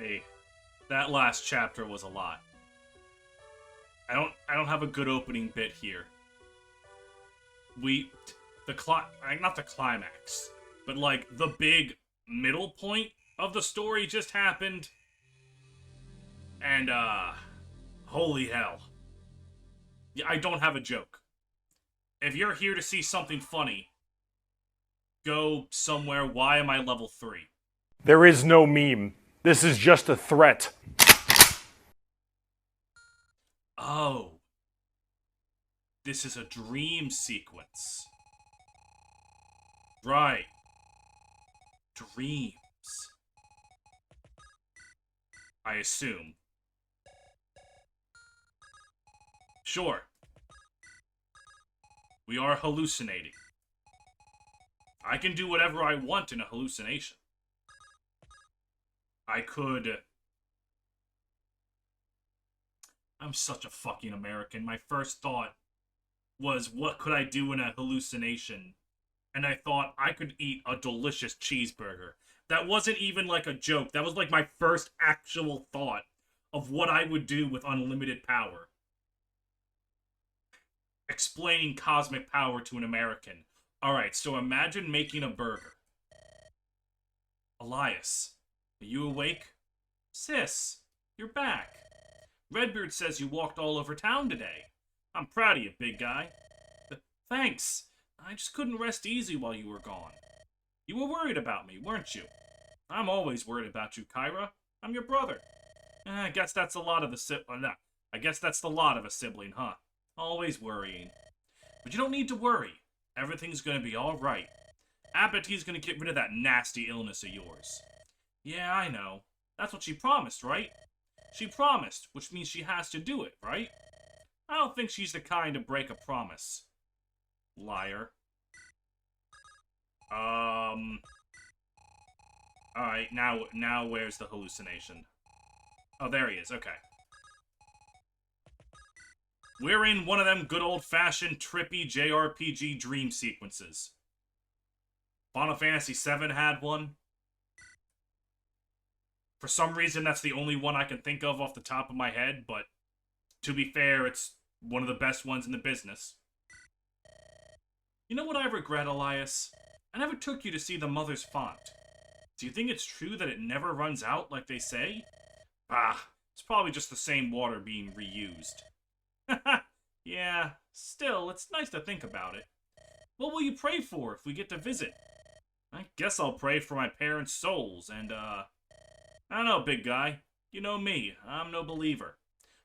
Hey, that last chapter was a lot. I don't have a good opening bit here. Not the climax, but like the big middle point of the story just happened. And holy hell. Yeah, I don't have a joke. If you're here to see something funny, go somewhere. Why am I level 3? There is no meme. This is just a threat. Oh. This is a dream sequence. Right. Dreams. I assume. Sure. We are hallucinating. I can do whatever I want in a hallucination. I could... I'm such a fucking American. My first thought was, what could I do in a hallucination? And I thought I could eat a delicious cheeseburger. That wasn't even like a joke. That was like my first actual thought of what I would do with unlimited power. Explaining cosmic power to an American. Alright, so imagine making a burger. Elias, are you awake? Sis, you're back. Redbeard says you walked all over town today. I'm proud of you, big guy. Thanks. I just couldn't rest easy while you were gone. You were worried about me, weren't you? I'm always worried about you, Kyra. I'm your brother. I guess that's a lot of I guess that's the lot of a sibling, huh? Always worrying. But you don't need to worry. Everything's gonna be alright. Apate's gonna get rid of that nasty illness of yours. Yeah, I know. That's what she promised, right? She promised, which means she has to do it, right? I don't think she's the kind to break a promise. Liar. Alright, now where's the hallucination? Oh, there he is, okay. We're in one of them good old-fashioned trippy JRPG dream sequences. Final Fantasy VII had one. For some reason, that's the only one I can think of off the top of my head, but to be fair, it's one of the best ones in the business. You know what I regret, Elias? I never took you to see the Mother's Font. Do you think it's true that it never runs out like they say? Ah, it's probably just the same water being reused. Yeah, still, it's nice to think about it. What will you pray for if we get to visit? I guess I'll pray for my parents' souls, and, I don't know, big guy. You know me, I'm no believer.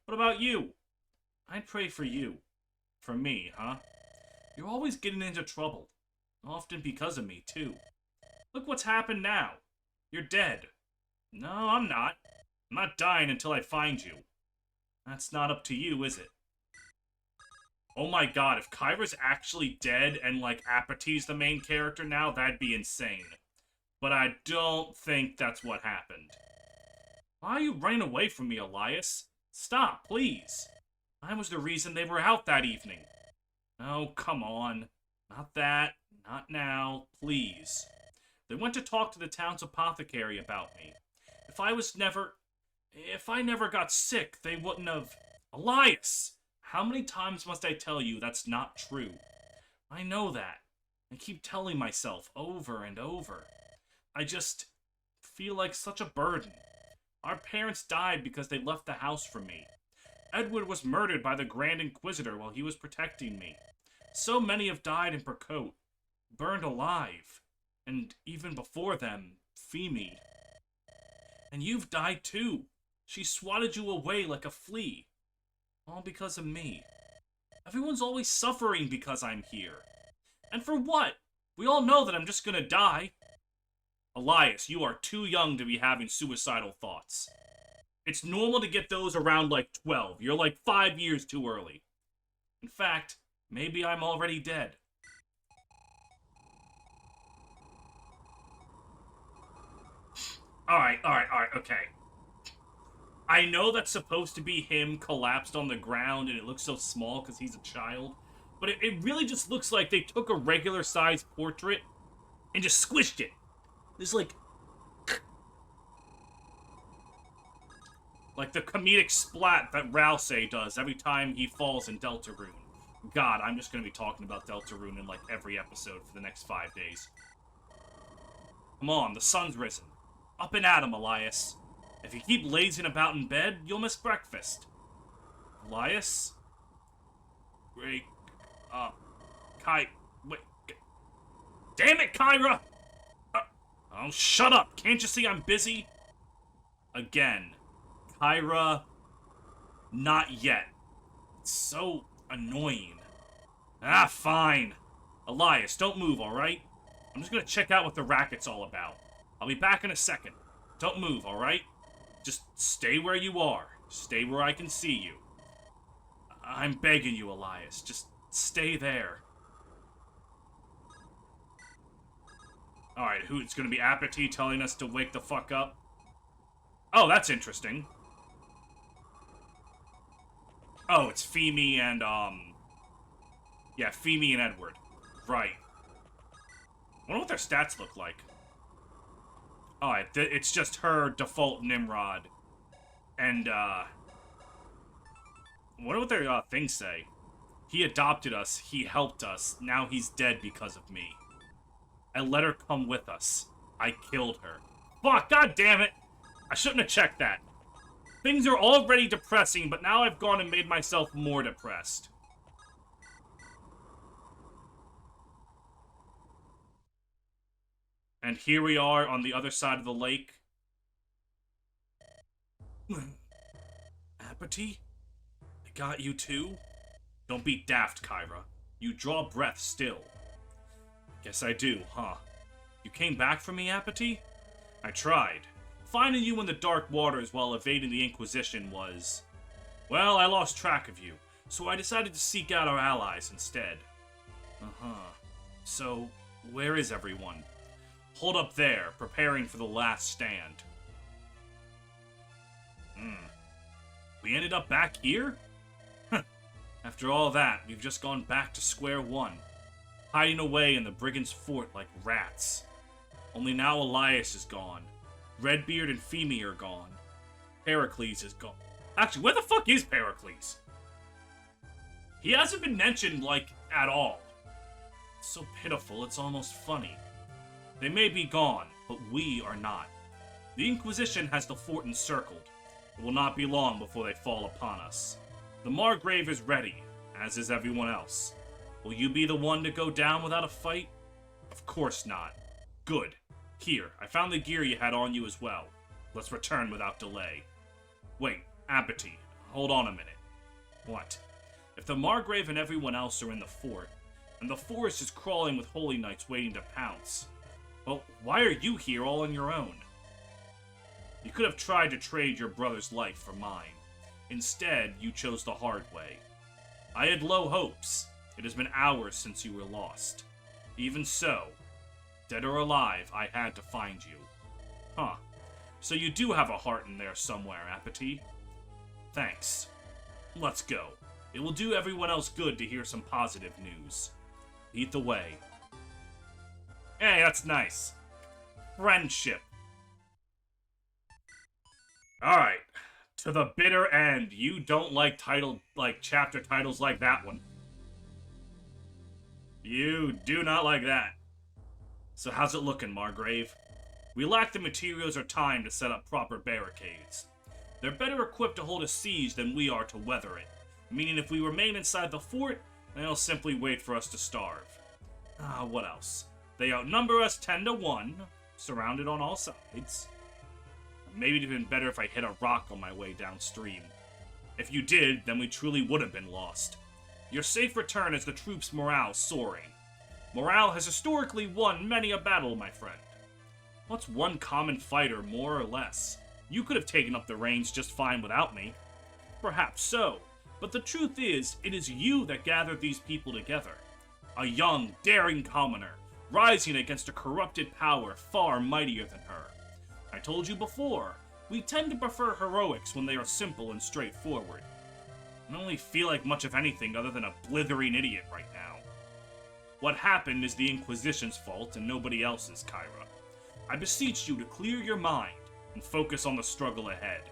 What about you? I'd pray for you. For me, huh? You're always getting into trouble. Often because of me, too. Look what's happened now. You're dead. No, I'm not. I'm not dying until I find you. That's not up to you, is it? Oh my god, if Kyra's actually dead and, like, Apate's the main character now, that'd be insane. But I don't think that's what happened. Why are you running away from me, Elias? Stop, please. I was the reason they were out that evening. Oh, come on. Not that. Not now. Please. They went to talk to the town's apothecary about me. If I never got sick, they wouldn't have... Elias! How many times must I tell you that's not true? I know that. I keep telling myself over and over. I just feel like such a burden. Our parents died because they left the house from me. Edward was murdered by the Grand Inquisitor while he was protecting me. So many have died in Percote, burned alive, and even before them, Feemede. And you've died too. She swatted you away like a flea. All because of me. Everyone's always suffering because I'm here. And for what? We all know that I'm just gonna die. Elias, you are too young to be having suicidal thoughts. It's normal to get those around like 12. You're like 5 years too early. In fact, maybe I'm already dead. Alright, okay. I know that's supposed to be him collapsed on the ground and it looks so small because he's a child, but it really just looks like they took a regular-sized portrait and just squished it. There's like... Like the comedic splat that Rousey does every time he falls in Deltarune. God, I'm just gonna be talking about Deltarune in like every episode for the next 5 days. Come on, the sun's risen. Up and at 'em, Elias. If you keep lazing about in bed, you'll miss breakfast. Elias? Wait, wait. Damn it, Kyra! Oh, shut up! Can't you see I'm busy? Again. Kyra, not yet. It's so annoying. Ah, fine. Elias, don't move, alright? I'm just gonna check out what the racket's all about. I'll be back in a second. Don't move, alright? Just stay where you are. Stay where I can see you. I'm begging you, Elias. Just stay there. Alright, it's gonna be Apate telling us to wake the fuck up? Oh, that's interesting. Oh, it's Femi and, yeah, Femi and Edward. Right. I wonder what their stats look like. Alright, it's just her default Nimrod. And, I wonder what their, things say. He adopted us, he helped us, now he's dead because of me. I let her come with us. I killed her. Fuck, god damn it! I shouldn't have checked that. Things are already depressing, but now I've gone and made myself more depressed. And here we are on the other side of the lake. Apate? I got you too? Don't be daft, Kyra. You draw breath still. Guess I do, huh? You came back for me, Apate? I tried. Finding you in the dark waters while evading the Inquisition was... Well, I lost track of you, so I decided to seek out our allies instead. Uh-huh. So, where is everyone? Hold up there, preparing for the last stand. We ended up back here? After all that, we've just gone back to square one. Hiding away in the Brigands' fort like rats. Only now Elias is gone. Redbeard and Femi are gone. Pericles is gone. Actually, where the fuck is Pericles? He hasn't been mentioned, like, at all. It's so pitiful, it's almost funny. They may be gone, but we are not. The Inquisition has the fort encircled. It will not be long before they fall upon us. The Margrave is ready, as is everyone else. Will you be the one to go down without a fight? Of course not. Good. Here, I found the gear you had on you as well. Let's return without delay. Wait, Apate, hold on a minute. What? If the Margrave and everyone else are in the fort, and the forest is crawling with holy knights waiting to pounce, well, why are you here all on your own? You could have tried to trade your brother's life for mine. Instead, you chose the hard way. I had low hopes. It has been hours since you were lost. Even so, dead or alive, I had to find you. Huh. So you do have a heart in there somewhere, Apate. Thanks. Let's go. It will do everyone else good to hear some positive news. Lead the way. Hey, that's nice. Friendship. Alright. To the bitter end. You don't like chapter titles like that one. You do not like that. So how's it looking, Margrave? We lack the materials or time to set up proper barricades. They're better equipped to hold a siege than we are to weather it, meaning if we remain inside the fort, they'll simply wait for us to starve. What else? They outnumber us 10 to 1, surrounded on all sides. Maybe it'd have been better if I hit a rock on my way downstream. If you did, then we truly would have been lost. Your safe return has the troops' morale soaring. Morale has historically won many a battle, my friend. What's one common fighter, more or less? You could have taken up the reins just fine without me. Perhaps so, but the truth is, it is you that gathered these people together. A young, daring commoner, rising against a corrupted power far mightier than her. I told you before, we tend to prefer heroics when they are simple and straightforward. I don't really feel like much of anything other than a blithering idiot right now. What happened is the Inquisition's fault and nobody else's, Kyra. I beseech you to clear your mind and focus on the struggle ahead.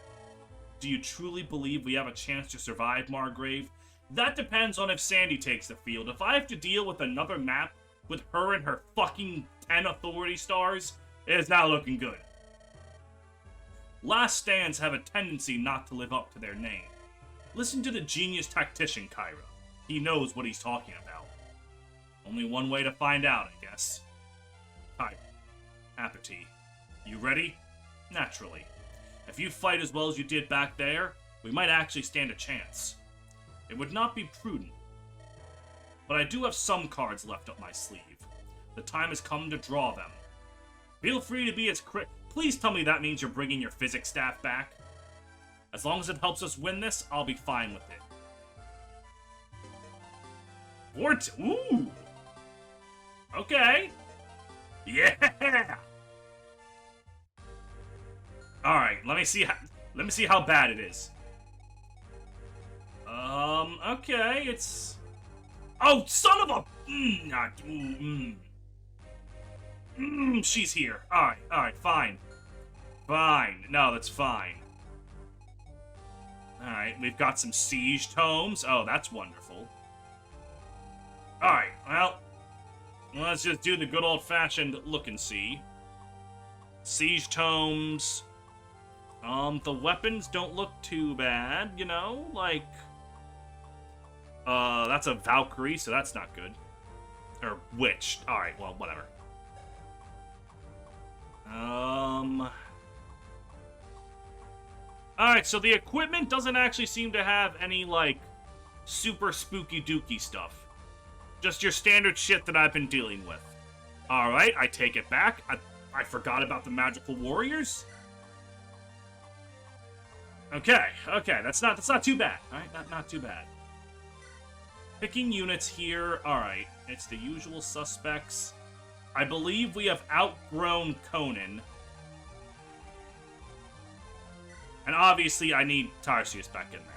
do you truly believe we have a chance to survive, Margrave? That depends on if Sandy takes the field. If I have to deal with another map with her and her fucking 10 authority stars, it is not looking good. Last stands have a tendency not to live up to their name. Listen to the genius tactician, Kyra. He knows what he's talking about. Only one way to find out, I guess. Kyra. Apate. You ready? Naturally. If you fight as well as you did back there, we might actually stand a chance. It would not be prudent. But I do have some cards left up my sleeve. The time has come to draw them. Feel free to be as Please tell me that means you're bringing your physics staff back. As long as it helps us win this, I'll be fine with it. Ooh! Okay. Yeah! Alright, let me see how bad it is. Okay, it's... Oh, son of a... she's here. Alright, fine. Fine. No, that's fine. Alright, we've got some siege tomes. Oh, that's wonderful. Alright, well... Let's just do the good old-fashioned look and see. Siege tomes... the weapons don't look too bad, you know? Like... that's a Valkyrie, so that's not good. Or witch. Alright, well, whatever. Alright, so the equipment doesn't actually seem to have any, like, super spooky dooky stuff. Just your standard shit that I've been dealing with. Alright, I take it back. I forgot about the magical warriors. Okay, that's not too bad. Alright, not too bad. Picking units here, alright. It's the usual suspects. I believe we have outgrown Conan. And obviously I need Tarsius back in there.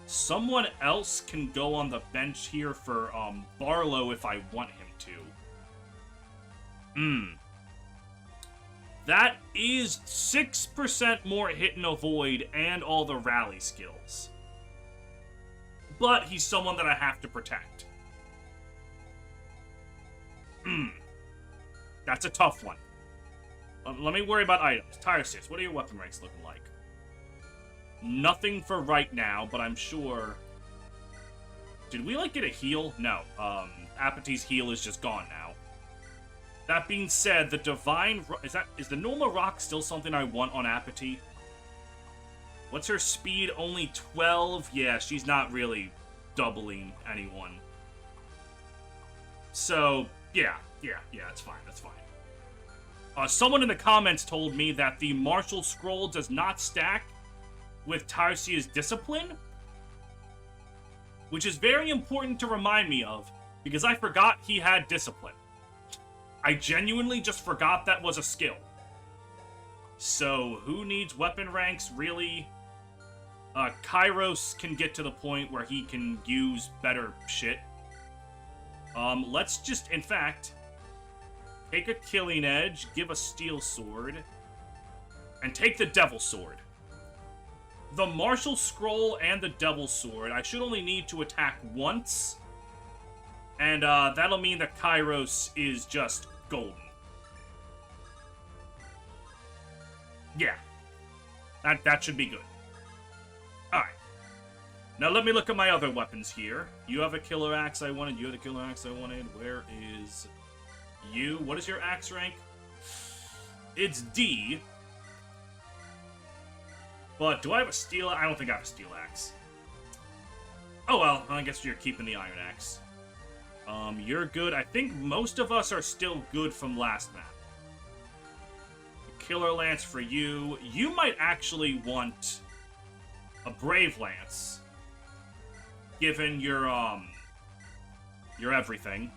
Someone else can go on the bench here for, Barlow if I want him to. That is 6% more hit and avoid and all the rally skills. But he's someone that I have to protect. That's a tough one. Let me worry about items. Tiresias, what are your weapon ranks looking like? Nothing for right now, but I'm sure... Did we, like, get a heal? No. Apate's heal is just gone now. That being said, the Divine... Is the Norma Rock still something I want on Apate? What's her speed? Only 12? Yeah, she's not really doubling anyone. So, yeah, that's fine, that's fine. Someone in the comments told me that the Martial Scroll does not stack with Tarsia's Discipline, which is very important to remind me of, because I forgot he had Discipline. I genuinely just forgot that was a skill. So, who needs weapon ranks, really? Kairos can get to the point where he can use better shit. Let's just, in fact, take a Killing Edge, give a Steel Sword, and take the Devil Sword. The Martial Scroll and the Devil Sword, I should only need to attack once, and that'll mean that Kairos is just golden. Yeah. That should be good. Alright. Now let me look at my other weapons here. You have a killer axe I wanted. You have the killer axe I wanted. Where is you? What is your axe rank? It's D. But do I have a steel? I don't think I have a steel axe. Oh well, I guess you're keeping the iron axe. You're good. I think most of us are still good from last map. Killer Lance for you. You might actually want a Brave Lance, given your everything.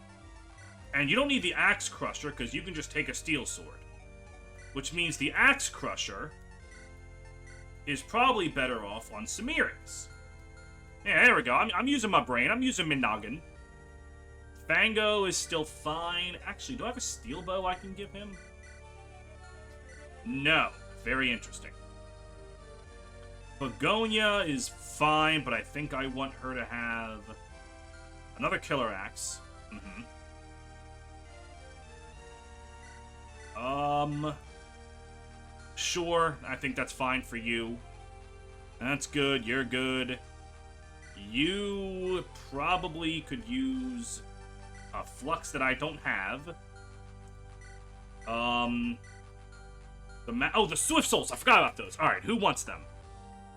And you don't need the Axe Crusher, because you can just take a Steel Sword. Which means the Axe Crusher is probably better off on Cimmerius. Yeah, there we go. I'm using my brain. I'm using my noggin. Fango is still fine. Actually, do I have a steel bow I can give him? No. Very interesting. Begonia is fine, but I think I want her to have another killer axe. Sure, I think that's fine for you. That's good, you're good. You probably could use a flux that I don't have. The Swift Souls, I forgot about those. Alright, who wants them?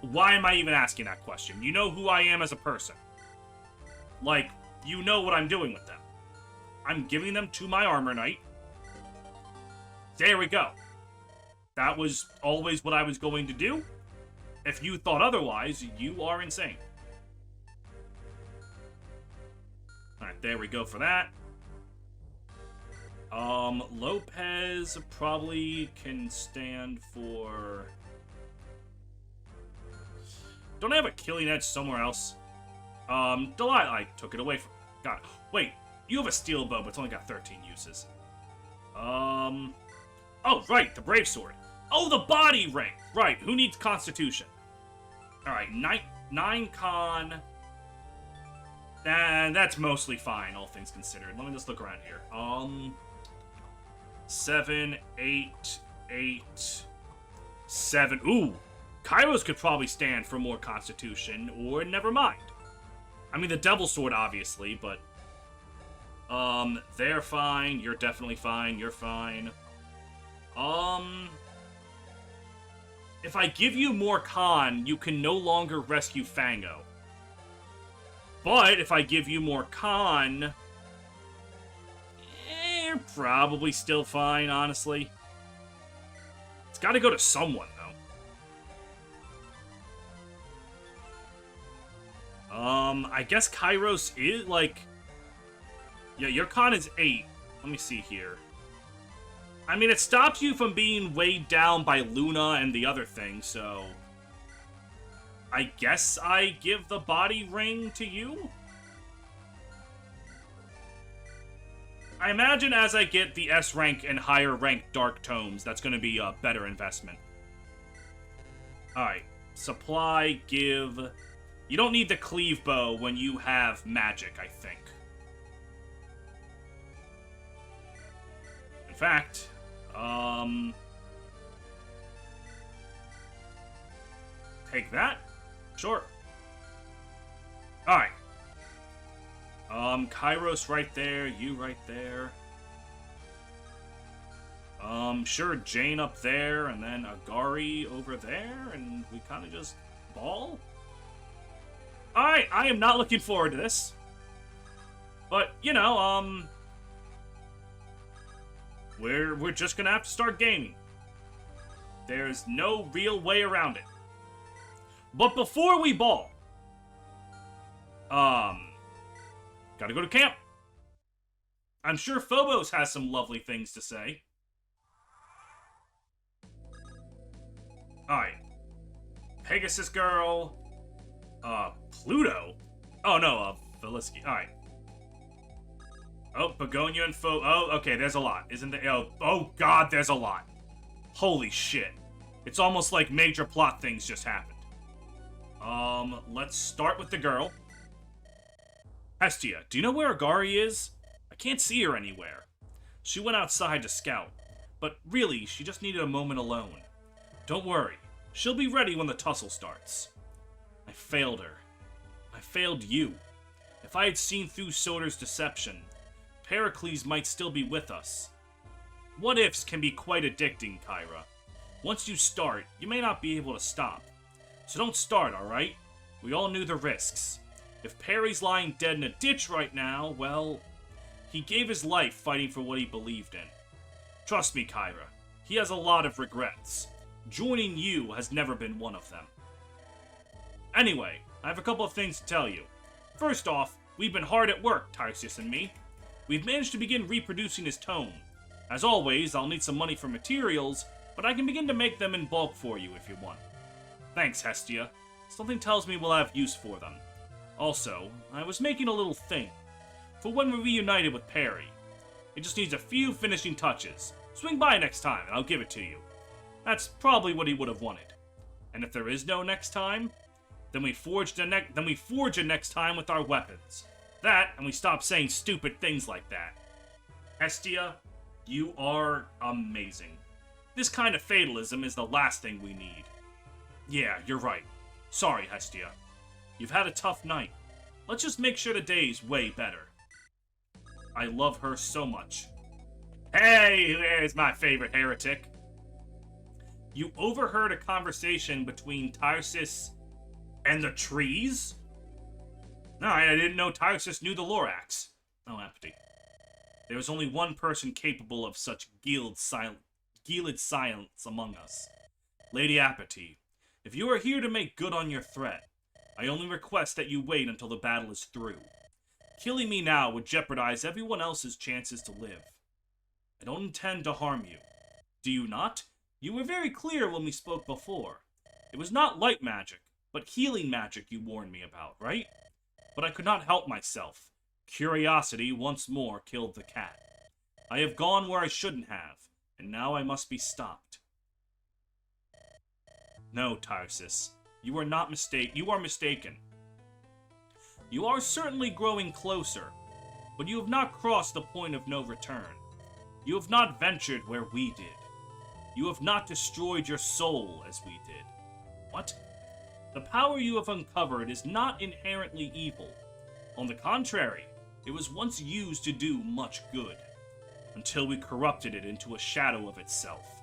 Why am I even asking that question? You know who I am as a person. Like, you know what I'm doing with them. I'm giving them to my Armor Knight. There we go. That was always what I was going to do. If you thought otherwise, you are insane. Alright, there we go for that. Lopez probably can stand for... Don't I have a Killing Edge somewhere else? Delilah, I took it away from... God, wait, you have a steel bow, but it's only got 13 uses. Oh, right, the Brave Sword. Oh, the body ring! Right, who needs Constitution? Alright, 9 con... And that's mostly fine, all things considered. Let me just look around here. 7, 8, 8, 7. Ooh! Kairos could probably stand for more Constitution, or never mind. I mean, the Devil Sword, obviously, but... they're fine, you're definitely fine, you're fine. If I give you more con, you can no longer rescue Fango. But if I give you more con... you're probably still fine, honestly. It's gotta go to someone, though. I guess Kairos is, like... Yeah, your con is 8. Let me see here. I mean, it stops you from being weighed down by Luna and the other thing, so... I guess I give the body ring to you? I imagine as I get the S rank and higher rank Dark Tomes, that's going to be a better investment. Alright. Supply, give... You don't need the Cleave Bow when you have magic, I think. In fact, take that? Sure. Alright. Kairos right there, you right there. Sure, Jane up there, and then Agari over there, and we kind of just ball? Alright, I am not looking forward to this. But, you know, we're just gonna have to start gaming. There's no real way around it. But before we ball, gotta go to camp. I'm sure Phobos has some lovely things to say. Alright. Pegasus Girl. Pluto? Oh, no, Velisky. Alright. Oh, Begonia and Oh, okay, there's a lot. Isn't there? Oh, God, there's a lot. Holy shit. It's almost like major plot things just happened. Let's start with the girl. Hestia, do you know where Agari is? I can't see her anywhere. She went outside to scout, but really, she just needed a moment alone. Don't worry, she'll be ready when the tussle starts. I failed her. I failed you. If I had seen through Soder's deception, Pericles might still be with us. What-ifs can be quite addicting, Kyra. Once you start, you may not be able to stop. So don't start, alright? We all knew the risks. If Perry's lying dead in a ditch right now, well, he gave his life fighting for what he believed in. Trust me, Kyra, he has a lot of regrets. Joining you has never been one of them. Anyway, I have a couple of things to tell you. First off, we've been hard at work, Tarsius and me. We've managed to begin reproducing his tome. As always, I'll need some money for materials, but I can begin to make them in bulk for you if you want. Thanks, Hestia. Something tells me we'll have use for them. Also, I was making a little thing. for when we reunited with Perry. It just needs a few finishing touches. Swing by next time and I'll give it to you. That's probably what he would have wanted. And if there is no next time, then we forge a next time with our weapons. That, and we stop saying stupid things like that. Hestia, you are amazing. This kind of fatalism is the last thing we need. Yeah, you're right. Sorry, Hestia. You've had a tough night. Let's just make sure the day's way better. I love her so much. Hey, there's my favorite heretic. You overheard a conversation between Tyrsis and the trees? No, I didn't know Tyrsis knew the Lorax. Oh, Apate. There was only one person capable of such gilded silence among us. Lady Apate, if you are here to make good on your threat, I only request that you wait until the battle is through. Killing me now would jeopardize everyone else's chances to live. I don't intend to harm you. Do you not? You were very clear when we spoke before. It was not light magic, but healing magic you warned me about, right? But I could not help myself. Curiosity once more killed the cat. I have gone where I shouldn't have, and now I must be stopped. No, Tyrsis, you are mistaken. You are certainly growing closer, but you have not crossed the point of no return. You have not ventured where we did. You have not destroyed your soul as we did. What? The power you have uncovered is not inherently evil. On the contrary, it was once used to do much good, until we corrupted it into a shadow of itself.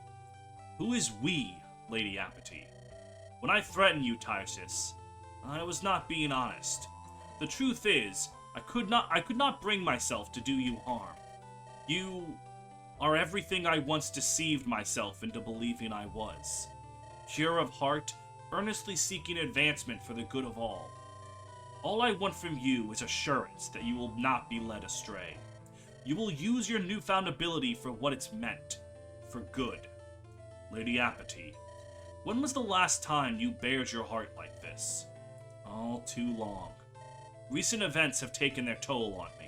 Who is we, Lady Apate? When I threatened you, Tyrsis, I was not being honest. The truth is, I could not bring myself to do you harm. You are everything I once deceived myself into believing I was. Pure of heart, earnestly seeking advancement for the good of all. All I want from you is assurance that you will not be led astray. You will use your newfound ability for what it's meant, for good. Lady Apate, when was the last time you bared your heart like this? All too long. Recent events have taken their toll on me.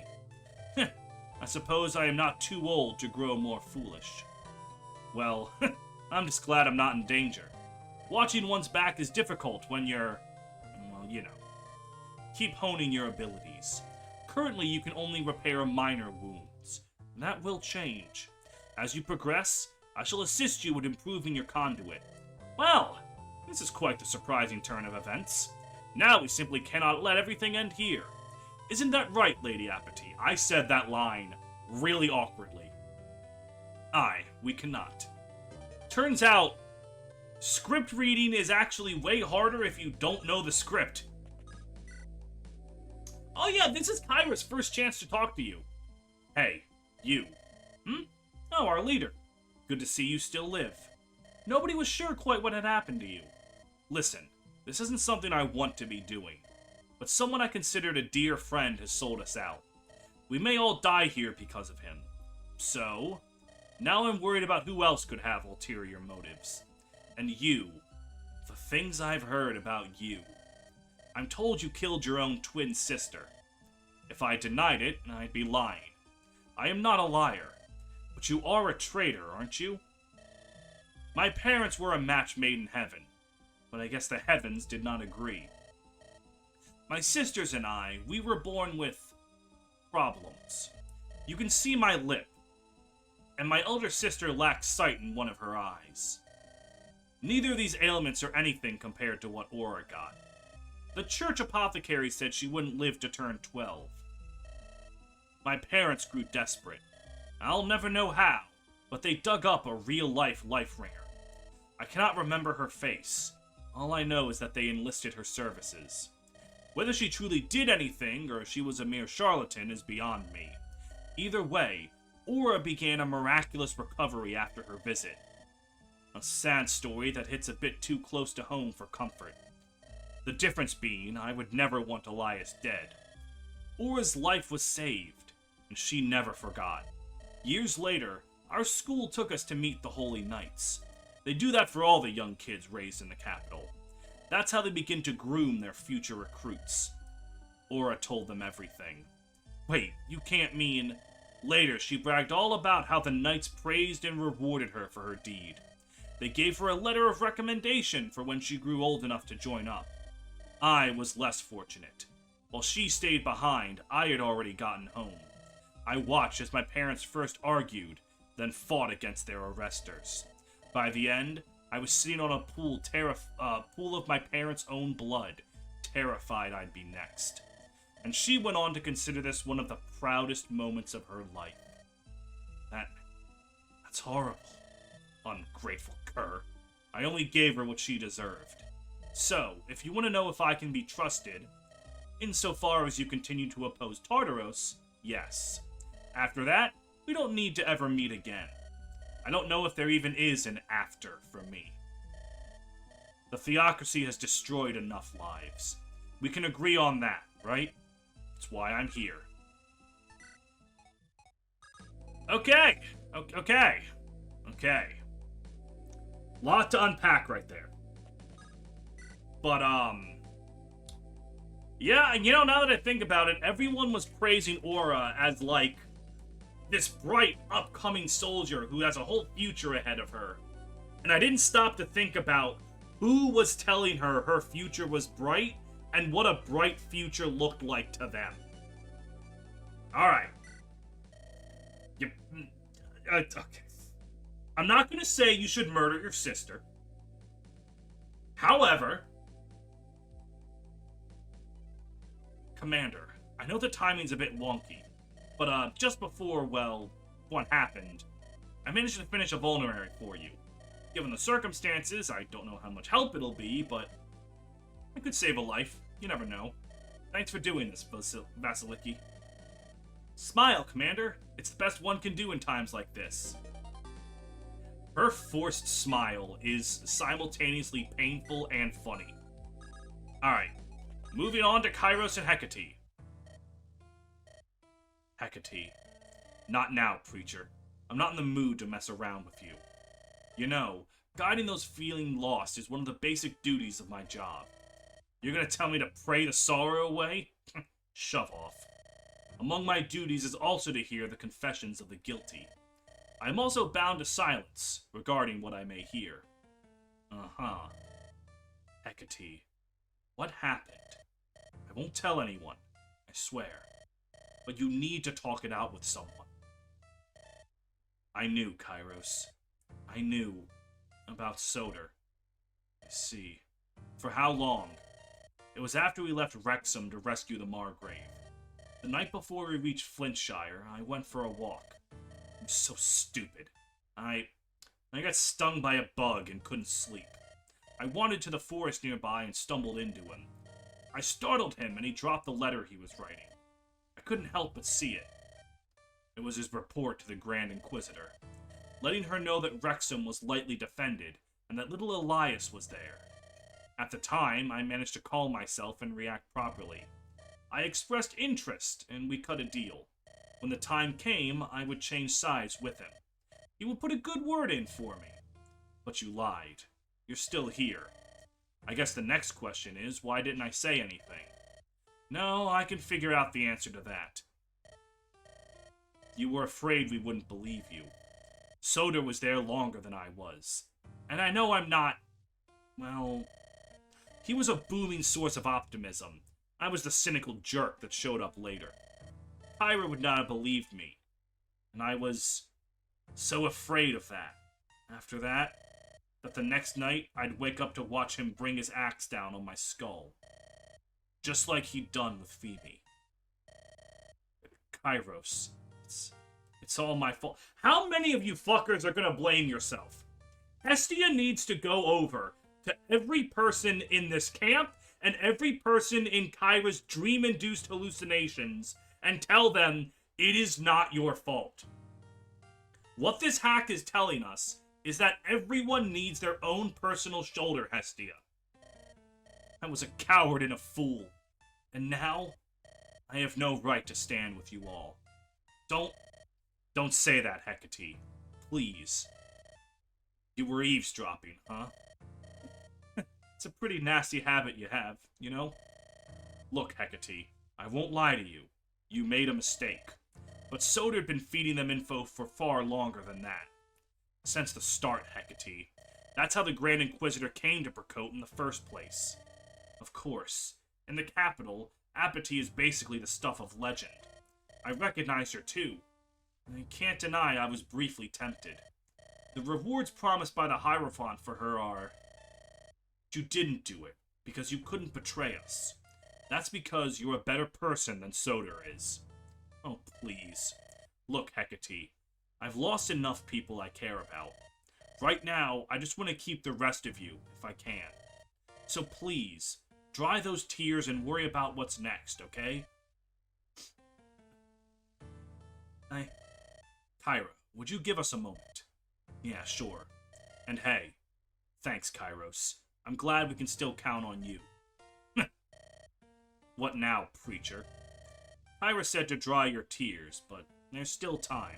I suppose I am not too old to grow more foolish. Well, I'm just glad I'm not in danger. Watching one's back is difficult when you're, well, you know. Keep honing your abilities. Currently, you can only repair minor wounds. That will change. As you progress, I shall assist you with improving your conduit. Well, this is quite the surprising turn of events. Now we simply cannot let everything end here. Isn't that right, Lady Apate? I said that line really awkwardly. Aye, we cannot. Turns out, script reading is actually way harder if you don't know the script. Oh yeah, this is Kyra's first chance to talk to you. Hey, you. Oh, our leader. Good to see you still live. Nobody was sure quite what had happened to you. Listen, this isn't something I want to be doing, but someone I considered a dear friend has sold us out. We may all die here because of him. So, now I'm worried about who else could have ulterior motives. And you. The things I've heard about you. I'm told you killed your own twin sister. If I denied it, I'd be lying. I am not a liar. But you are a traitor, aren't you? My parents were a match made in heaven, but I guess the heavens did not agree. My sisters and I, we were born with problems. You can see my lip, and my elder sister lacks sight in one of her eyes. Neither of these ailments are anything compared to what Aura got. The church apothecary said she wouldn't live to turn 12. My parents grew desperate. I'll never know how, but they dug up a real-life life-ringer. I cannot remember her face. All I know is that they enlisted her services. Whether she truly did anything, or she was a mere charlatan, is beyond me. Either way, Aura began a miraculous recovery after her visit. A sad story that hits a bit too close to home for comfort. The difference being, I would never want Elias dead. Aura's life was saved, and she never forgot. Years later, our school took us to meet the Holy Knights. They do that for all the young kids raised in the capital. That's how they begin to groom their future recruits. Aura told them everything. Wait, you can't mean... Later, she bragged all about how the knights praised and rewarded her for her deed. They gave her a letter of recommendation for when she grew old enough to join up. I was less fortunate. While she stayed behind, I had already gotten home. I watched as my parents first argued, then fought against their arresters. By the end, I was sitting on a pool of my parents' own blood, terrified I'd be next. And she went on to consider this one of the proudest moments of her life. That's horrible. Ungrateful cur. I only gave her what she deserved. So, if you want to know if I can be trusted, insofar as you continue to oppose Tartaros, yes. After that, we don't need to ever meet again. I don't know if there even is an after for me. The theocracy has destroyed enough lives. We can agree on that, right? That's why I'm here. Okay. Lot to unpack right there. But, yeah, now that I think about it, everyone was praising Aura as, like, this bright, upcoming soldier who has a whole future ahead of her. And I didn't stop to think about who was telling her her future was bright and what a bright future looked like to them. Alright. Okay. I'm not gonna say you should murder your sister. However, Commander, I know the timing's a bit wonky, but just before, well, what happened, I managed to finish a vulnerary for you. Given the circumstances, I don't know how much help it'll be, but I could save a life. You never know. Thanks for doing this, Vasiliki. Smile, Commander. It's the best one can do in times like this. Her forced smile is simultaneously painful and funny. Alright, moving on to Kairos and Hecate. Hecate. Not now, preacher. I'm not in the mood to mess around with you. You know, guiding those feeling lost is one of the basic duties of my job. You're gonna tell me to pray the sorrow away? Shove off. Among my duties is also to hear the confessions of the guilty. I am also bound to silence regarding what I may hear. Uh-huh. Hecate. What happened? I won't tell anyone, I swear. But you need to talk it out with someone. I knew, Kairos. I knew about Soder. I see. For how long? It was after we left Wrexham to rescue the Margrave. The night before we reached Flintshire, I went for a walk. I'm so stupid. I got stung by a bug and couldn't sleep. I wandered to the forest nearby and stumbled into him. I startled him and he dropped the letter he was writing. I couldn't help but see it. It was his report to the Grand Inquisitor, letting her know that Wrexham was lightly defended and that little Elias was there. At the time, I managed to calm myself and react properly. I expressed interest, and we cut a deal. When the time came, I would change sides with him. He would put a good word in for me. But you lied. You're still here. I guess the next question is, why didn't I say anything? No, I can figure out the answer to that. You were afraid we wouldn't believe you. Soder was there longer than I was. And I know I'm not... well... he was a booming source of optimism. I was the cynical jerk that showed up later. Tyra would not have believed me. And I was so afraid of that. After that, that the next night I'd wake up to watch him bring his axe down on my skull. Just like he'd done with Phoebe. Kairos, it's all my fault. How many of you fuckers are gonna blame yourself? Hestia needs to go over to every person in this camp and every person in Kyra's dream-induced hallucinations and tell them it is not your fault. What this hack is telling us is that everyone needs their own personal shoulder, Hestia. I was a coward and a fool. And now, I have no right to stand with you all. Don't say that, Hecate. Please. You were eavesdropping, huh? It's a pretty nasty habit you have, you know? Look, Hecate, I won't lie to you. You made a mistake. But Soda had been feeding them info for far longer than that. Since the start, Hecate. That's how the Grand Inquisitor came to Prakote in the first place. Of course, in the capital, Apate is basically the stuff of legend. I recognized her too. I can't deny I was briefly tempted. The rewards promised by the Hierophant for her are... You didn't do it, because you couldn't betray us. That's because you're a better person than Soda is. Oh, please. Look, Hecate, I've lost enough people I care about. Right now, I just want to keep the rest of you, if I can. So please, dry those tears and worry about what's next, okay? Kyra, would you give us a moment? Yeah, sure. And hey, thanks, Kairos. I'm glad we can still count on you. What now, preacher? Kyra said to dry your tears, but there's still time.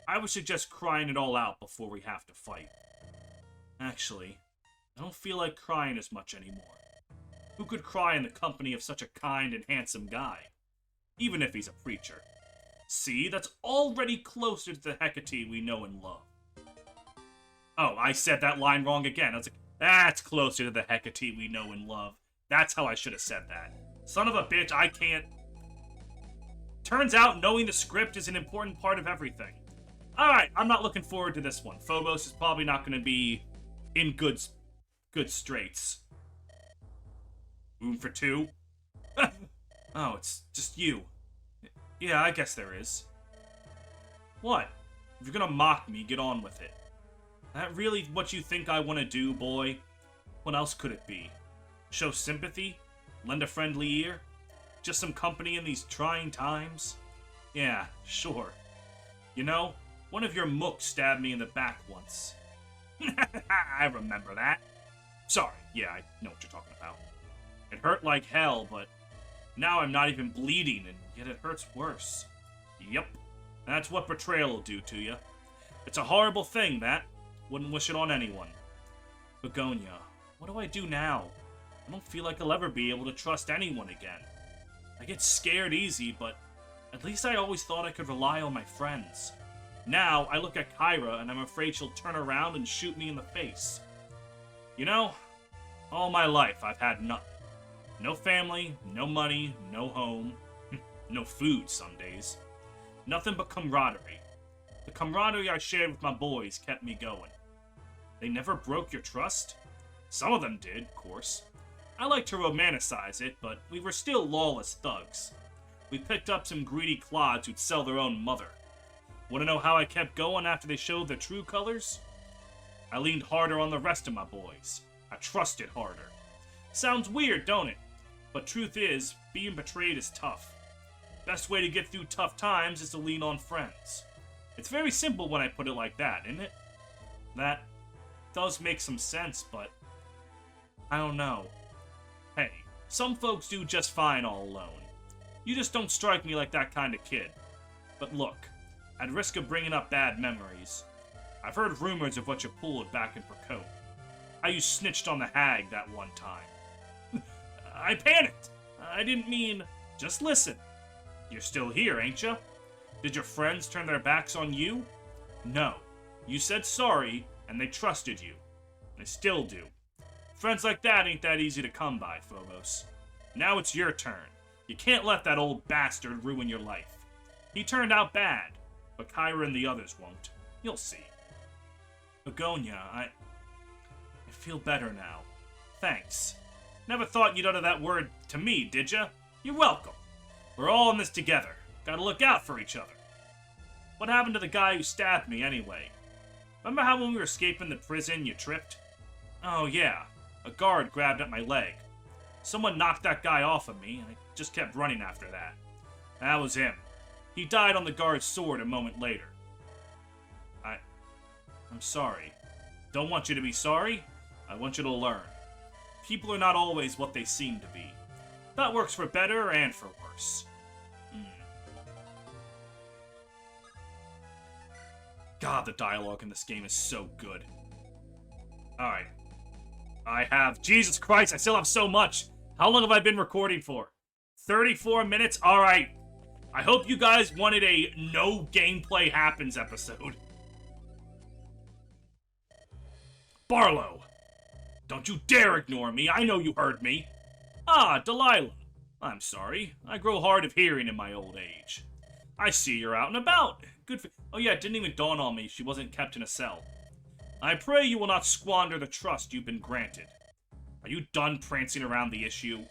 I would suggest crying it all out before we have to fight. Actually, I don't feel like crying as much anymore. Who could cry in the company of such a kind and handsome guy? Even if he's a preacher. See, that's already closer to the Hecate we know and love. Oh, I said that line wrong again. I was like, that's closer to the Hecate we know and love. That's how I should have said that. Son of a bitch, I can't... Turns out knowing the script is an important part of everything. Alright, I'm not looking forward to this one. Phobos is probably not going to be in good straits. Room for two? Oh, it's just you. Yeah, I guess there is. What? If you're gonna mock me, get on with it. That really what you think I want to do, boy? What else could it be? Show sympathy? Lend a friendly ear? Just some company in these trying times? Yeah, sure. You know, one of your mooks stabbed me in the back once. I remember that. Sorry, yeah, I know what you're talking about. It hurt like hell, but now I'm not even bleeding, and yet it hurts worse. Yep, that's what betrayal will do to you. It's a horrible thing, that. Wouldn't wish it on anyone. Begonia, what do I do now? I don't feel like I'll ever be able to trust anyone again. I get scared easy, but at least I always thought I could rely on my friends. Now, I look at Kyra, and I'm afraid she'll turn around and shoot me in the face. You know, all my life I've had nothing. No family, no money, no home, no food some days. Nothing but camaraderie. The camaraderie I shared with my boys kept me going. They never broke your trust? Some of them did, of course. I like to romanticize it, but we were still lawless thugs. We picked up some greedy clods who'd sell their own mother. Want to know how I kept going after they showed their true colors? I leaned harder on the rest of my boys. I trusted harder. Sounds weird, don't it? But truth is, being betrayed is tough. Best way to get through tough times is to lean on friends. It's very simple when I put it like that, isn't it? That does make some sense, but I don't know. Hey, some folks do just fine all alone. You just don't strike me like that kind of kid. But look, at risk of bringing up bad memories, I've heard rumors of what you pulled back in Prakote. How you snitched on the hag that one time. I panicked. I didn't mean... Just listen. You're still here, ain't ya? Did your friends turn their backs on you? No. You said sorry, and they trusted you. They still do. Friends like that ain't that easy to come by, Phobos. Now it's your turn. You can't let that old bastard ruin your life. He turned out bad, but Kyra and the others won't. You'll see. Begonia, I feel better now. Thanks. Never thought you'd utter that word to me, did ya? You're welcome. We're all in this together. Gotta look out for each other. What happened to the guy who stabbed me, anyway? Remember how when we were escaping the prison, you tripped? Oh, yeah. A guard grabbed at my leg. Someone knocked that guy off of me, and I just kept running after that. That was him. He died on the guard's sword a moment later. I'm sorry. Don't want you to be sorry. I want you to learn. People are not always what they seem to be. That works for better and for worse. God, the dialogue in this game is so good. Alright. Jesus Christ, I still have so much. How long have I been recording for? 34 minutes? Alright. I hope you guys wanted a no gameplay happens episode. Barlow! Don't you dare ignore me, I know you heard me! Ah, Delilah! I'm sorry, I grow hard of hearing in my old age. I see you're out and about. Good for— oh yeah, it didn't even dawn on me she wasn't kept in a cell. I pray you will not squander the trust you've been granted. Are you done prancing around the issue?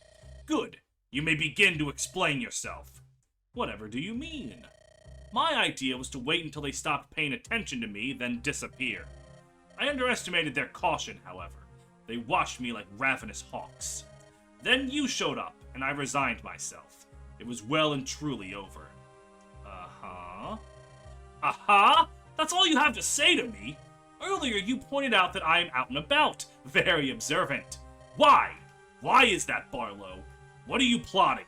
Good. You may begin to explain yourself. Whatever do you mean? My idea was to wait until they stopped paying attention to me, then disappear. I underestimated their caution, however. They watched me like ravenous hawks. Then you showed up, and I resigned myself. It was well and truly over. Uh-huh. Aha! That's all you have to say to me? Earlier you pointed out that I am out and about. Very observant. Why? Why is that, Barlow? What are you plotting?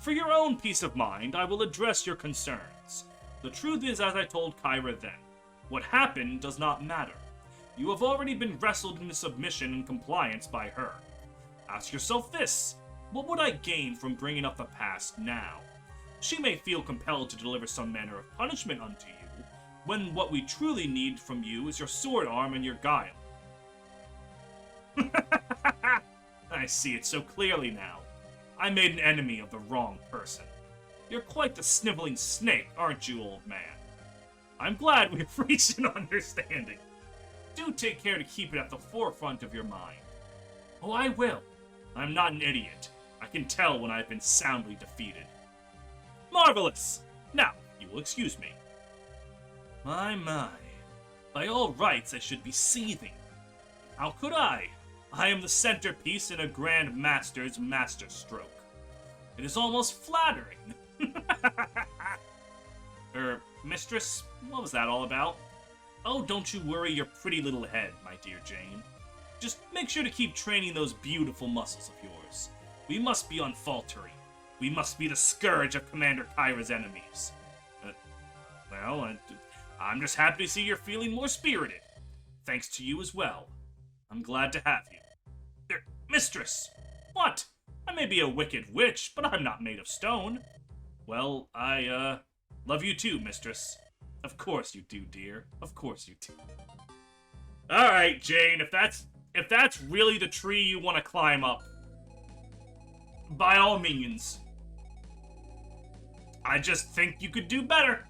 For your own peace of mind, I will address your concerns. The truth is, as I told Kyra then, what happened does not matter. You have already been wrestled into submission and compliance by her. Ask yourself this: what would I gain from bringing up the past now? She may feel compelled to deliver some manner of punishment unto you, when what we truly need from you is your sword arm and your guile. I see it so clearly now. I made an enemy of the wrong person. You're quite the sniveling snake, aren't you, old man? I'm glad we've reached an understanding. Do take care to keep it at the forefront of your mind. Oh, I will. I'm not an idiot. I can tell when I've been soundly defeated. Marvelous! Now, you will excuse me. My. By all rights, I should be seething. How could I? I am the centerpiece in a Grand Master's masterstroke. It is almost flattering. Mistress, what was that all about? Oh, don't you worry your pretty little head, my dear Jane. Just make sure to keep training those beautiful muscles of yours. We must be unfaltering. We must be the scourge of Commander Kyra's enemies. I'm just happy to see you're feeling more spirited. Thanks to you as well. I'm glad to have you. Mistress! What? I may be a wicked witch, but I'm not made of stone. Well, I, love you too, mistress. Of course you do, dear. Of course you do. Alright, Jane, if that's really the tree you want to climb up, by all means. I just think you could do better.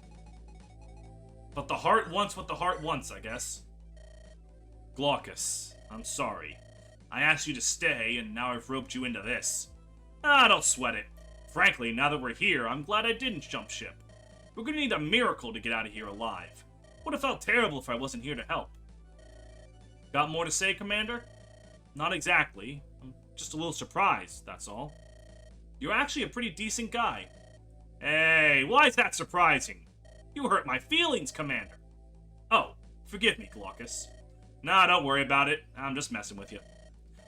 But the heart wants what the heart wants, I guess. Glaucus, I'm sorry. I asked you to stay, and now I've roped you into this. Don't sweat it. Frankly, now that we're here, I'm glad I didn't jump ship. We're gonna need a miracle to get out of here alive. Would have felt terrible if I wasn't here to help. Got more to say, Commander? Not exactly. I'm just a little surprised, that's all. You're actually a pretty decent guy. Hey, why is that surprising? You hurt my feelings, Commander. Oh, forgive me, Glaucus. Nah, don't worry about it. I'm just messing with you.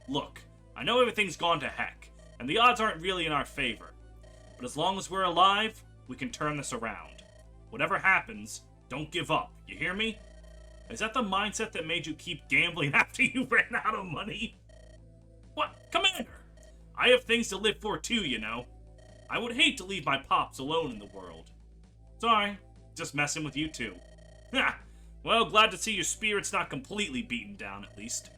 Look, I know everything's gone to heck, and the odds aren't really in our favor. But as long as we're alive, we can turn this around. Whatever happens, don't give up, you hear me? Is that the mindset that made you keep gambling after you ran out of money? What? Commander! I have things to live for too, you know. I would hate to leave my pops alone in the world. Sorry, just messing with you too. Ha! Well, glad to see your spirit's not completely beaten down, at least.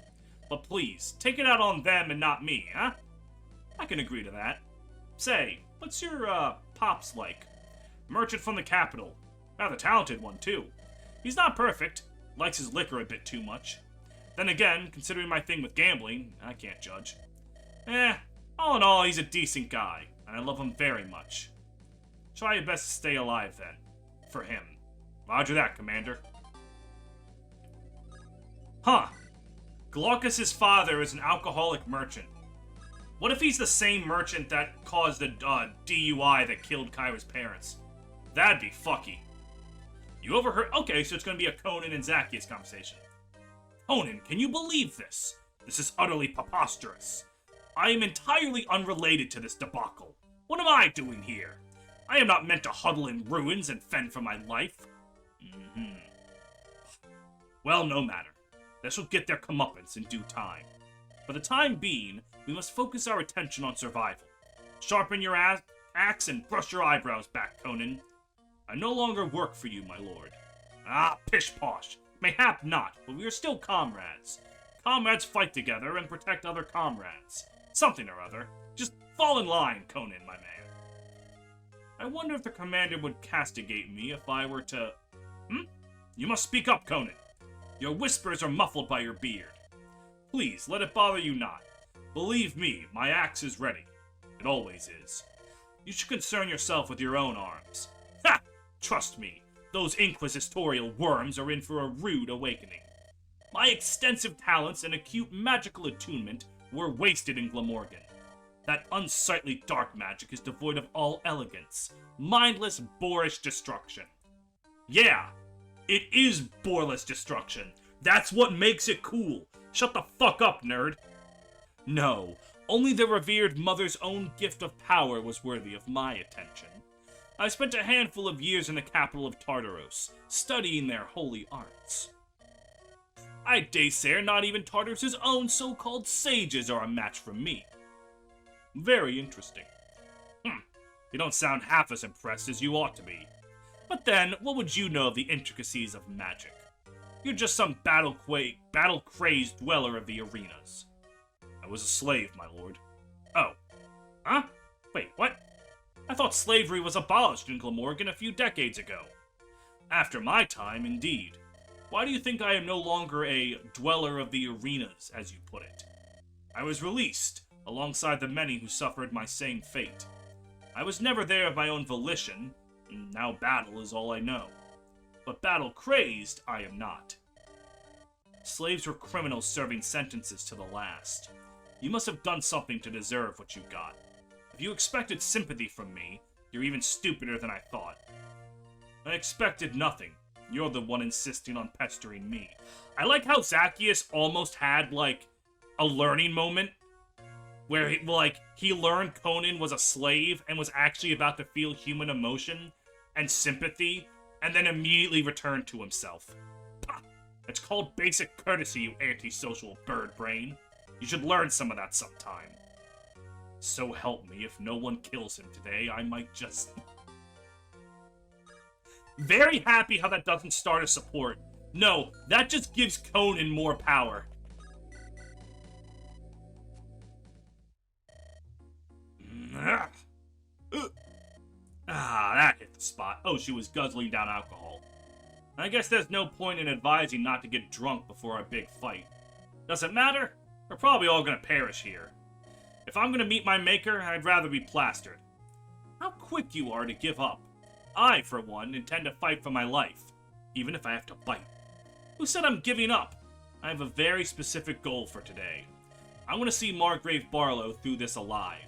But please, take it out on them and not me, huh? I can agree to that. Say, what's your, pops like? Merchant from the capital. Rather talented one, too. He's not perfect. Likes his liquor a bit too much. Then again, considering my thing with gambling, I can't judge. All in all, he's a decent guy, and I love him very much. Try your best to stay alive, then. For him. Roger that, Commander. Huh. Glaucus's father is an alcoholic merchant. What if he's the same merchant that caused the DUI that killed Kyra's parents? That'd be fucky. You overheard— okay, so it's gonna be a Conan and Zacchaeus conversation. Conan, can you believe this? This is utterly preposterous. I am entirely unrelated to this debacle. What am I doing here? I am not meant to huddle in ruins and fend for my life. Well, no matter. They shall get their comeuppance in due time. For the time being, we must focus our attention on survival. Sharpen your axe and brush your eyebrows back, Conan. I no longer work for you, my lord. Ah, pish-posh. Mayhap not, but we are still comrades. Comrades fight together and protect other comrades. Something or other. Just fall in line, Conan, my man. I wonder if the commander would castigate me if I were to... You must speak up, Conan. Your whispers are muffled by your beard. Please, let it bother you not. Believe me, my axe is ready. It always is. You should concern yourself with your own arms. Ha! Trust me, those inquisitorial worms are in for a rude awakening. My extensive talents and acute magical attunement were wasted in Glamorgan. That unsightly dark magic is devoid of all elegance. Mindless, boorish destruction. Yeah, it is boorless destruction. That's what makes it cool. Shut the fuck up, nerd. No, only the revered mother's own gift of power was worthy of my attention. I spent a handful of years in the capital of Tartaros, studying their holy arts. I dare not even Tartaros' own so-called sages are a match for me. Very interesting. You don't sound half as impressed as you ought to be. But then, what would you know of the intricacies of magic? You're just some battle-crazed dweller of the arenas. I was a slave, my lord. Oh. Huh? Wait, what? I thought slavery was abolished in Glamorgan a few decades ago. After my time, indeed. Why do you think I am no longer a dweller of the arenas, as you put it? I was released, alongside the many who suffered my same fate. I was never there of my own volition, and now battle is all I know. But battle-crazed, I am not. Slaves were criminals serving sentences to the last. You must have done something to deserve what you got. If you expected sympathy from me, you're even stupider than I thought. I expected nothing. You're the one insisting on pestering me. I like how Zacchaeus almost had, like, a learning moment where, he learned Conan was a slave and was actually about to feel human emotion and sympathy, and then immediately returned to himself. Pah! It's called basic courtesy, you antisocial bird brain. You should learn some of that sometime. So help me, if no one kills him today, I might just... Very happy how that doesn't start a support. No, that just gives Conan more power. That hit the spot. Oh, she was guzzling down alcohol. I guess there's no point in advising not to get drunk before a big fight. Does it matter? We're probably all gonna perish here. If I'm gonna meet my maker, I'd rather be plastered. How quick you are to give up. I, for one, intend to fight for my life, even if I have to bite. Who said I'm giving up? I have a very specific goal for today. I want to see Margrave Barlow through this alive.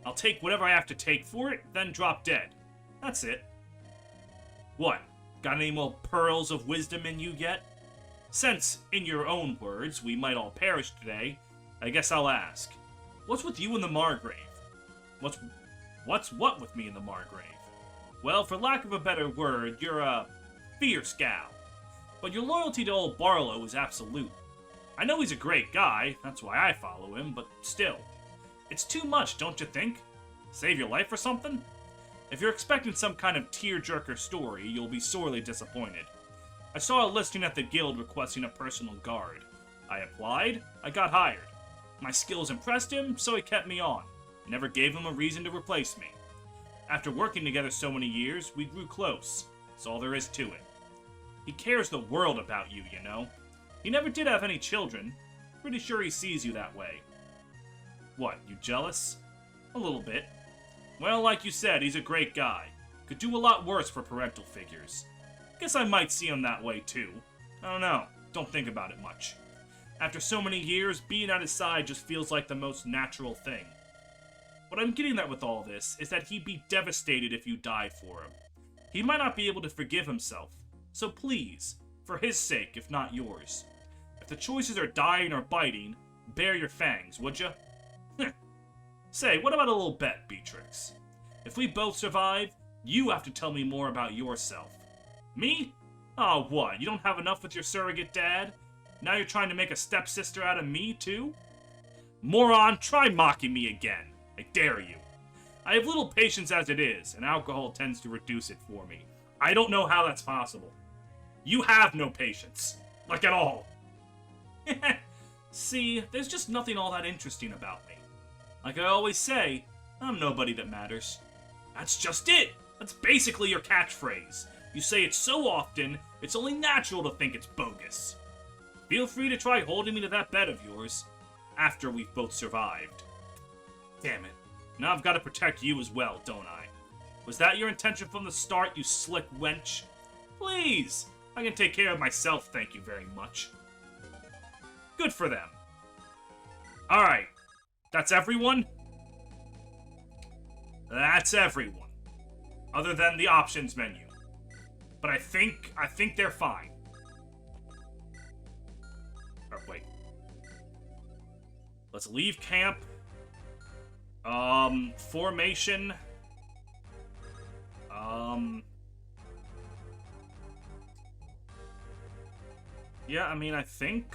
I'll take whatever I have to take for it, then drop dead. That's it. What? Got any more pearls of wisdom in you yet? Since, in your own words, we might all perish today, I guess I'll ask. What's with you in the Margrave? What's what with me in the Margrave? Well, for lack of a better word, you're a fierce gal. But your loyalty to old Barlow is absolute. I know he's a great guy, that's why I follow him, but still. It's too much, don't you think? Save your life or something? If you're expecting some kind of tearjerker story, you'll be sorely disappointed. I saw a listing at the guild requesting a personal guard. I applied, I got hired. My skills impressed him, so he kept me on. Never gave him a reason to replace me. After working together so many years, we grew close. That's all there is to it. He cares the world about you, you know. He never did have any children. Pretty sure he sees you that way. What, you jealous? A little bit. Well, like you said, he's a great guy. Could do a lot worse for parental figures. Guess I might see him that way too. I don't know. Don't think about it much. After so many years, being at his side just feels like the most natural thing. What I'm getting at with all this is that he'd be devastated if you died for him. He might not be able to forgive himself. So please, for his sake, if not yours. If the choices are dying or biting, bare your fangs, would ya? Say, what about a little bet, Beatrix? If we both survive, you have to tell me more about yourself. Me? Oh, what? You don't have enough with your surrogate dad? Now you're trying to make a stepsister out of me, too? Moron, try mocking me again. I dare you. I have little patience as it is, and alcohol tends to reduce it for me. I don't know how that's possible. You have no patience. Like, at all. See, there's just nothing all that interesting about me. Like I always say, I'm nobody that matters. That's just it! That's basically your catchphrase. You say it so often, it's only natural to think it's bogus. Feel free to try holding me to that bet of yours, after we've both survived. Damn it. Now I've got to protect you as well, don't I? Was that your intention from the start, you slick wench? Please! I can take care of myself, thank you very much. Good for them. Alright. That's everyone? That's everyone. Other than the options menu. But I think they're fine. Oh, wait. Let's leave camp. Formation. Yeah, I mean, I think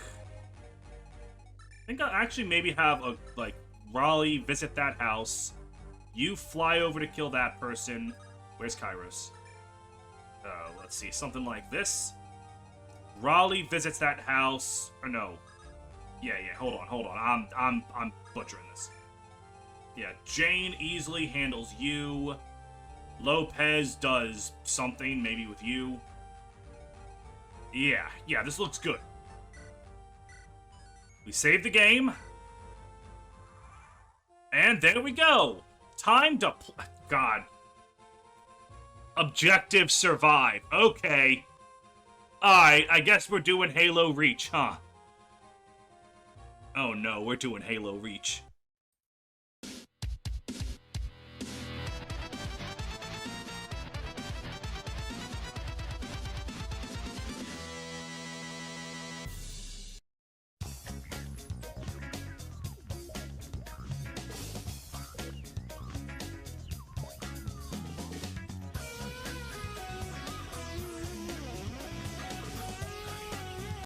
I'll actually maybe have a, like, Raleigh visit that house. You fly over to kill that person. Where's Kairos? Let's see, something like this. Raleigh visits that house. Or no. Yeah, hold on. I'm butchering this. Yeah, Jane easily handles you. Lopez does something, maybe with you. Yeah, this looks good. We save the game. And there we go. Time to God. Objective survive. Okay. Alright, I guess we're doing Halo Reach, huh? Oh no, we're doing Halo Reach.